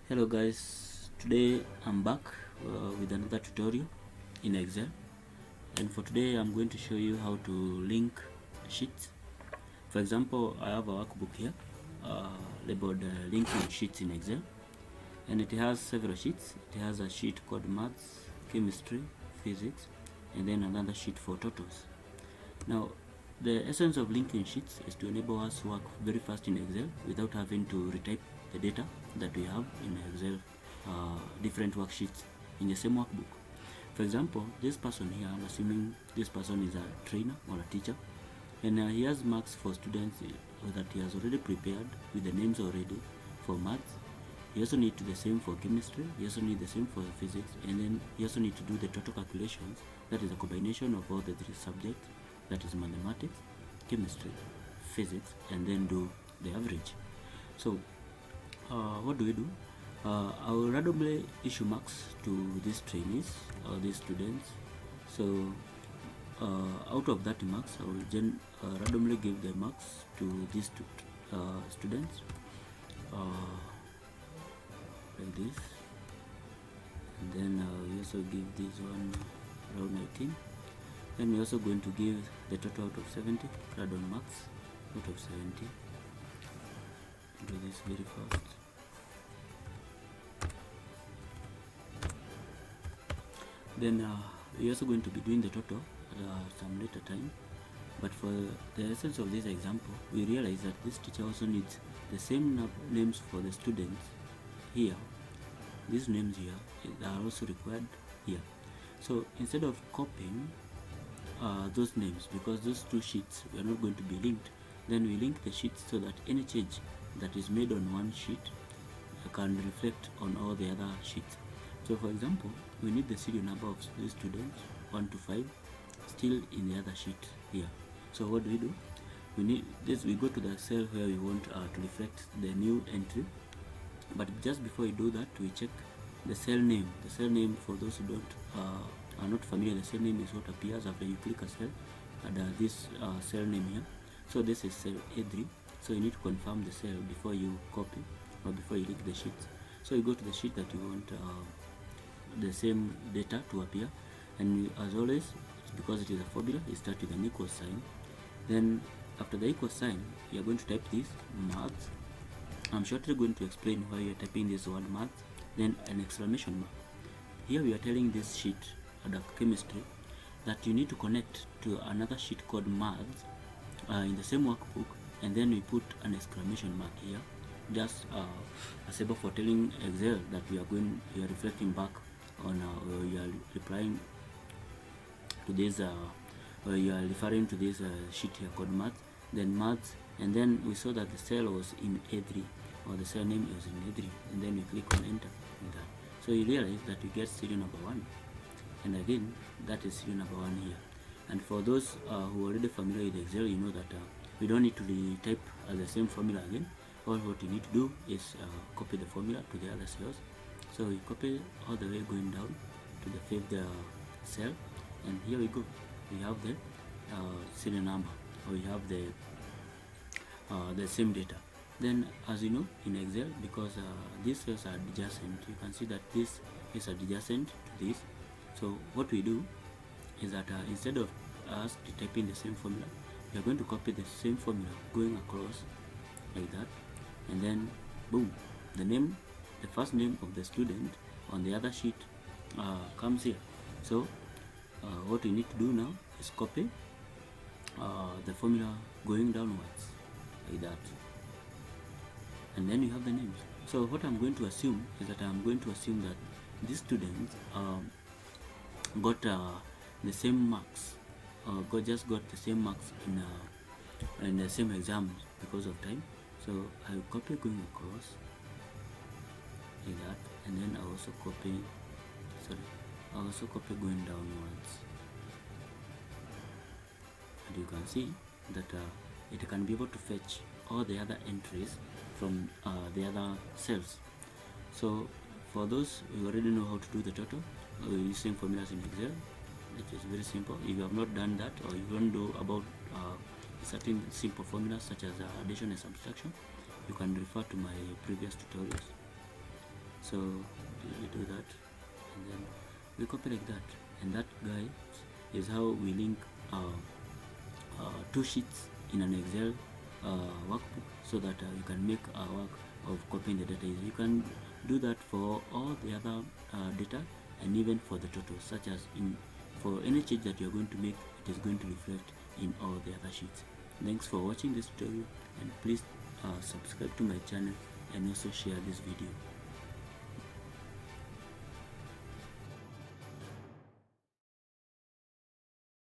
Hello guys, today I'm back with another tutorial in Excel, and for today I'm going to show you how to link sheets. For example, I have a workbook here labeled linking sheets in Excel, and it has several sheets. It has a sheet called maths, chemistry, physics, and then another sheet for totals. Now the essence of linking sheets is to enable us to work very fast in Excel without having to retype the data that we have in Excel different worksheets in the same workbook. For example, this person here, I'm assuming this person is a trainer or a teacher, and he has marks for students that he has already prepared with the names already for maths. He also needs the same for chemistry, he also needs the same for physics, and then he also needs to do the total calculations, that is a combination of all the three subjects, that is mathematics, chemistry, physics, and then do the average. So what do? I will randomly issue marks to these trainees or these students. So out of that marks, I will randomly give the marks to these students like this, and then we also give this one around 19. Then we're also going to give the total out of 70 random marks out of 70. Do this very fast. Then we're also going to be doing the total at some later time. But for the essence of this example, we realize that this teacher also needs the same names for the students here. These names here are also required here. So instead of copying those names, because those two sheets are not going to be linked, then we link the sheets so that any change that is made on one sheet can reflect on all the other sheets. So for example, we need the serial number of the students 1 to 5 still in the other sheet here. So what do? We need this. We go to the cell where we want to reflect the new entry, but just before we do that, we check the cell name. The cell name, for those who don't are not familiar, the cell name is what appears after you click a cell, and this cell name here. So this is cell A3. So you need to confirm the cell before you copy or before you link the sheets. So you go to the sheet that you want the same data to appear, and as always, because it is a formula, you start with an equal sign. Then after the equal sign, you are going to type this maths. I'm shortly going to explain why you are typing this word maths. Then an exclamation mark. Here we are telling this sheet, the chemistry, that you need to connect to another sheet called maths in the same workbook, and then we put an exclamation mark here, just as able for telling Excel that we are reflecting back on you are replying to this you are referring to this sheet here called maths, then maths, and then we saw that the cell was in A3, or the cell name was in A3, and then we click on enter like that. So you realize that you get serial number 1, and again that is serial number 1 here. And for those who are already familiar with Excel, you know that we don't need to retype the same formula again. All what you need to do is copy the formula to the other cells. So we copy all the way going down to the 5th cell, and here we go. We have the serial number, or we have the same data. Then, as you know, in Excel, because these cells are adjacent, you can see that this is adjacent to this. So what we do is that instead of us typing the same formula, we are going to copy the same formula going across like that, and then boom, the first name of the student on the other sheet comes here. So what we need to do now is copy the formula going downwards like that, and then you have the names. So what I'm going to assume is that I'm going to assume that these students got the same marks, just got the same marks in the same exams because of time. So I will copy going across like that, and then I also copy going downwards, and you can see that it can be able to fetch all the other entries from the other cells. So for those who already know how to do the total using formulas in Excel, it is very simple. If you have not done that, or you don't know about certain simple formulas such as addition and subtraction, you can refer to my previous tutorials. So we do that, and then we copy like that. And that, guys, is how we link two sheets in an Excel workbook, so that you can make a work of copying the data. You can do that for all the other data, and even for the totals, such as for any change that you're going to make, it is going to reflect in all the other sheets. Thanks for watching this tutorial, and please subscribe to my channel and also share this video.